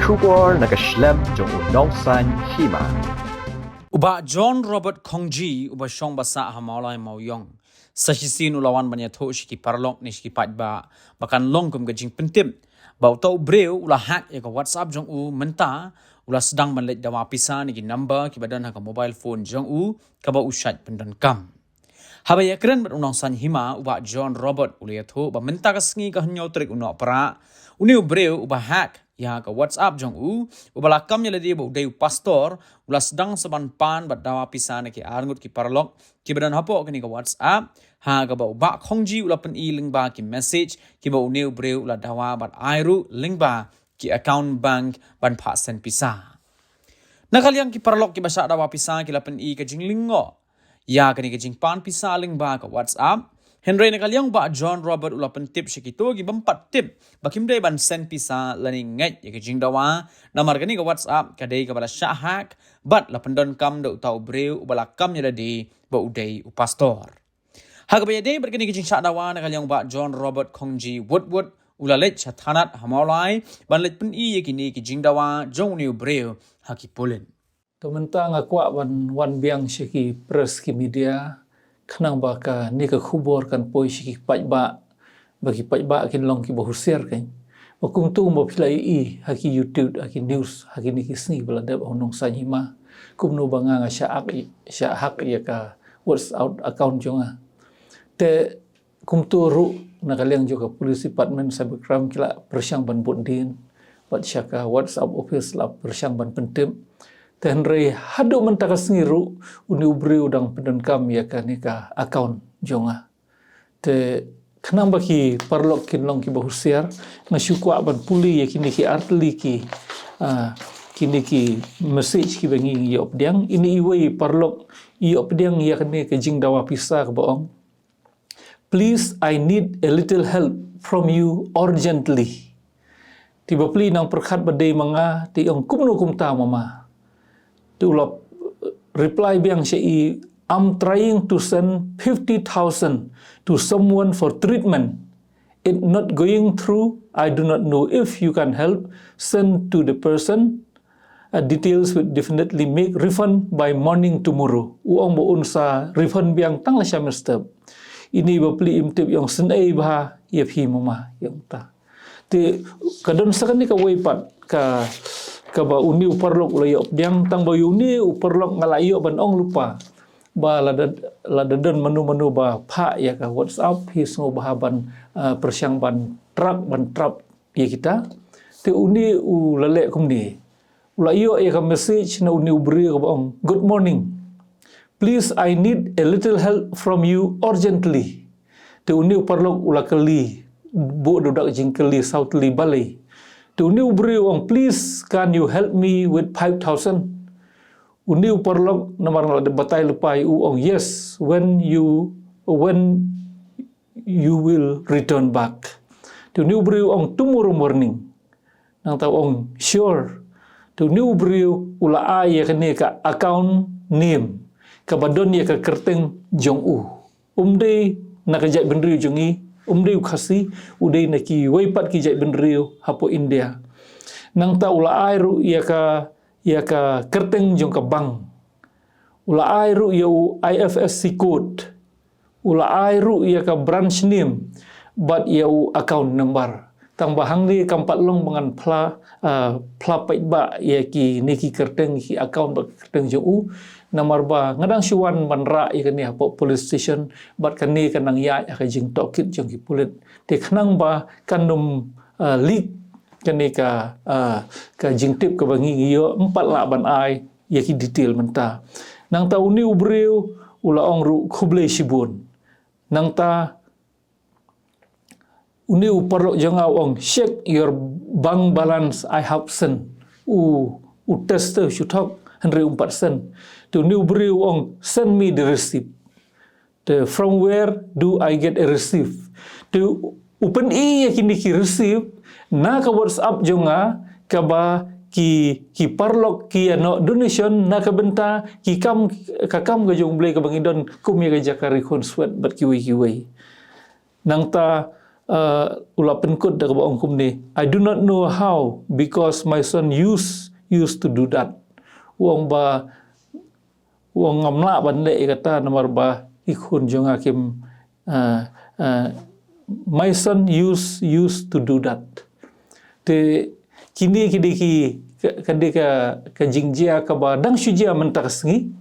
Shubor nakaslem jong unongsan hima. Uba John Robert Kongji uba shong basa hamalai mauyong. Sahisin ulawan banyak tho shiki parlok ni shiki patba bakan longkum gajing pentim. Bau tau breu ulah hack ya ka WhatsApp jong u menta ulah sedang manlet dawa pisa ni ki number ki badan ha ka mobile phone jong u ka ba ushat pendan kam. Habaya keren berunongsan hima uba John Robert ulia tho ba menta ka sngi ka hanyo trik unok pra. Uni breu uba hack ya ka WhatsApp jong u ubala kam ya ladi ba udai pastor ulah sedang seban pan bat dawa pisa ni ki arngut ki parlok ki badan hapo kini ka WhatsApp ha ka ba uba khongji ulah pen i ling ba ki message ki ba uni breu ulah dawa bat airu ling ba ki account bank ban pha sen pisa. Nakaliang ki parlok ki basa dawa pisa ki lapen i ka jinglingo ya kani ka jingpan pisa ling ba ka WhatsApp. Henry nakaliang ba John Robert ulapan tip syakito gi bampat tip bakim day ban sen pisa learning ngai ya jing dawa namar kani ka WhatsApp kadai ka bala syahak bat lapan don kam do tau breu ubala kam ya dadi ba udai upastor. Haga ba day berkani ka jing syak dawa nakaliang ba John Robert Kongji Woodwood ulalet chathanat hamalai ban let pen i ya kini ki jing dawa jong new breu hakipulin. Tementang aku wan biang syaki press ki media kenang baka ni ka khubor kan poi syaki pajba bagi pajba kin long ki bahusir kan wakum tu mo pilai i haki YouTube haki news haki ni ki sni belada honong sanyima kum no banga nga sya hak ya ka WhatsApp account jonga te kum tu ru nakaliang juga polisi department cybercrime kila persyang ban bondin bat syaka WhatsApp office la persyang ban pentim Tenre hadu mentakas ngiru uni ubri udang pendan kam ya ka account jonga te kenang baki parlok kin long ki bahusiar na syukwa ban puli ya kini ki artli ki kini ki message ki bangi yop diang ini iwei parlok yop diang ya kene ke jing dawa pisa ke baong. Please, I need a little help from you urgently. Tiba pli nang perkhat badai manga ti ong kumno kumta mama. Tulap reply biang syai I'm trying to send 50,000 to someone for treatment. It not going through. I do not know if you can help send to the person. Details will definitely make refund by morning tomorrow. Uang bo unsa refund biang tang la semester. Ini bapli imtip yang senai bah ia phi mama yang ta. Ti kadon sakani ka weipat ka ba uni uparlok ulayop diang tang ba uni uparlok ngalayo ban ong lupa ba ladadon menu ba pha ya ka WhatsApp his ngo bahaban persyang ban trap ya kita te uni u lele kumni ulayo ya ka message na uni ubri ka ba ong good morning, please I need a little help from you urgently. Te uni uparlok ulakali bo dodak jingkeli southly balai to new brew please can you help me with 5,000 uniu perlok nomor de batai lepai yes when you will return back to new brew tomorrow morning nang tahu sure to new brew ula ai kene ka account name ka badon ya ka kerteng jong umde nakajak benri jongi umdeu khasi udai naki weipat ki jai benriu hapo India nang ta ula airu ya ka kerteng jong ka bank ula airu ya IFSC code ula airu ya ka branch name but ya account number tang bahang ni kampat long bangan pla paitba ya ki niki kerteng ki account ba kerteng jong namar ba ngadang syuan manra ikan ni hapo police station bat kani kanang ya ka jing tokit jong ki pulit te khnang ba kanum leak kani ka jing tip ka bangi yo 4 la ban ai ya ki detail menta nang ta uni ubreu ula ong ru khuble shibun nang ta uni uparlok jong ong check your bank balance I have sent test shuthok 100% to new brew ong send me the receipt. From where do I get a receipt? To open kini ki receipt na ka WhatsApp jonga ka ba ki parlok ki ano donation na ka benta ki kam ka jong blay ka bangidon kum ya ka jakari kon sweat bat kiwi nang ta ula penkut dak ba ongkum ni, I do not know how because my son used to do that. Wong ngamla bande kata nomor ba ikun jong hakim my son used to do that. Te kini ki jingjia ka ba dang shujia mentakasngi.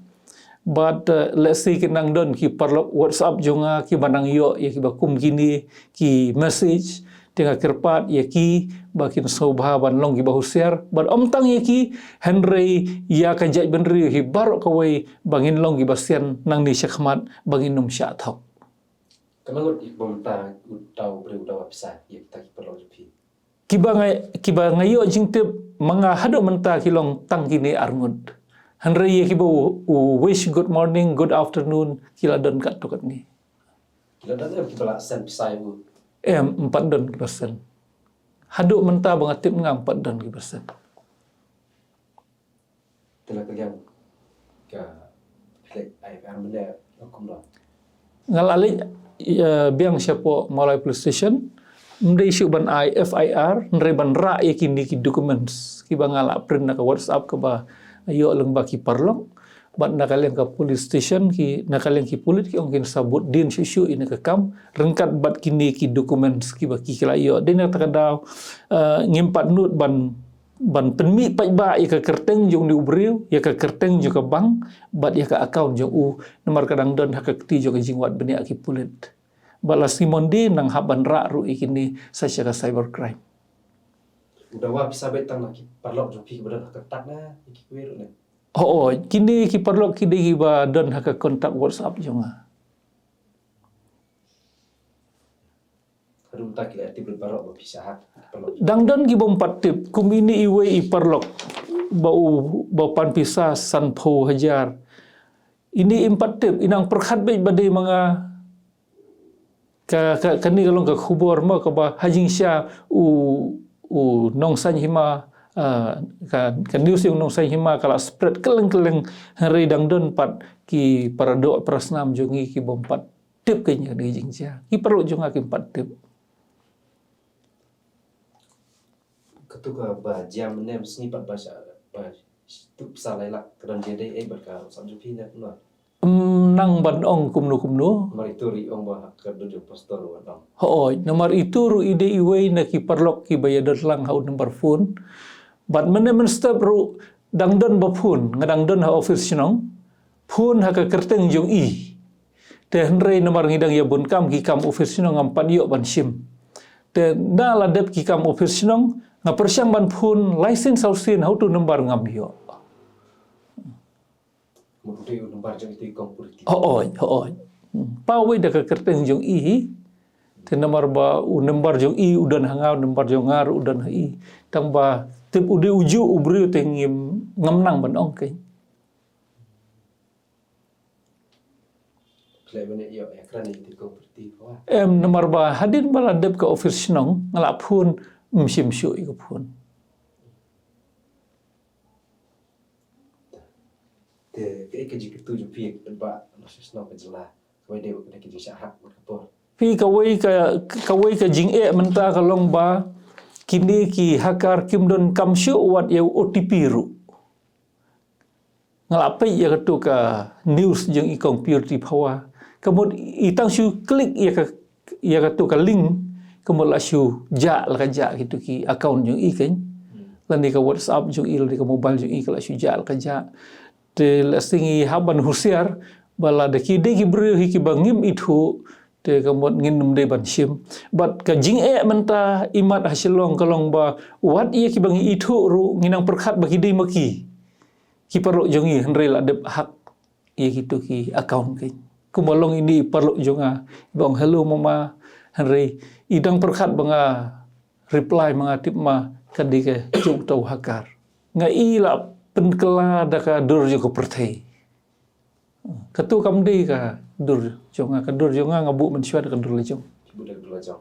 But let's say kinang don ki parlo WhatsApp jonga ki banang yo ya ki bakum kini ki message tengah kerpat ya ki bakin sobha ban long ki bahusiar but tang ya ki Henry ya ka jaj benri hi barok kawai bangin long ki basian nang ni syakmat bangin num sya thok. Kemangut ibom ta utau bre utau apsa ya kita ki perlu jepi. Kiba ngayo jingtip mga hado menta kilong tang kini arngud. Henry ya ki wish good morning, good afternoon kila don kat tokat ni. Kila dan ki bala sen pisai bu. 4 don persen. Haduk mentah bangatip ngam 4 don persen. Telah kalian ke flek ai kan benda hukum dah. Ngalalik biang siapa mulai police station mendai isu ban FIR nre ban ra yakin di documents ki bangala print nak WhatsApp ke ba ayo leng baki parlong bat nakalian ke police station ki nakalian ki pulit ki ongkin sabut din isu ini ke kam rengkat bat kini ki documents ki baki kila yo din nak takadaw ngimpat nut ban penmi pajba ya ke kerteng jong di ubriu ya ke kerteng juga bank bat ya ke account jong nomor kadang don hak keti jong jingwat beni aki pulit bala Simon di nang haban ra ru ikini secara cybercrime. Udah wa bisa betang nak parlok jopi kepada ketat na iki kuir ne. Kini ki parlok ki di ba don hak kontak WhatsApp jonga. Aduh tak kira tip parlok bisa hak parlok. Dang don ki bom patip kumini iwe I parlok bau pan pisah sanpo hajar. Ini empat tip inang perkhat be badai mga kani kalong ka khubor ma ka ba hajing sya nong san hima ka news yung nong san hima kala spread keleng hari dang don pat ki parado prasnam jongi ki bom pat tip kanya di jing sya ki perlu jong aki 4 tip. Ketuka ba jam nem snipat bahasa ba tu salai lak kedan jadi berka samjupi na pula. Nang banong kumno Mari tu ri ong ba kerja pastor wadang. Nomor itu ru ide iwe na ki parlok ki bayadot lang hau nomor phone but menemen step ru dangdon ba phone ngadang don ha office sinong phone ha ka kerteng jong te henrei nomor ngidang ya bun kam ki kam office sinong ngam pan yo ban sim te na la dep ki kam office sinong nga persyang ban phone license hausin hau tu nomor ngam yo. Mudi nomor jong itu kong politik. Pawe da ka kerteng jong te nomor ba nomor jong udan hangau nomor jong ngar udan tang ba tip ude uju ubri te ngamnang ban ong kai. Klai bene yo ya kran itu kong politik wa. Nomor ba hadin bala dep ka office nong ngalap phun msim syu I ka phun. Ke jik tu jupi ba nasis no kejela. Kau dia kena kerja syahat berkapor. Pi kawai ka jing menta kalong ba kini ki hakar kim don kam syu wat ya OTP ru. Ngalapai ya katu ka news jeng I computer pawa. Kemud itang syu klik ya katu ka link kemud la syu ja la ka ja gitu ki account jeng I kan. Lan di ka WhatsApp jeng I di ka mobile jeng I kala syu ja la ka ja. Te lasingi haban husiar bala de ki de ki bru hi ki bangim itu te kamot nginum de ban sim bat ka jing menta imat hasilong kalong ba wat ia ki bangi itu ru nginang perkhat bagi de maki ki perlu jongi henry la de hak ia gitu ki account ki kumalong ini perlu jonga bang hello mama henry idang perkhat banga reply mangatip ma kadike juk tau hakar ngai la penkela daka dur juga pertai. Ketu kam dei ka dur jonga ka dur jonga ngabu mensyuat ka dur lejong. Budak dulu aja.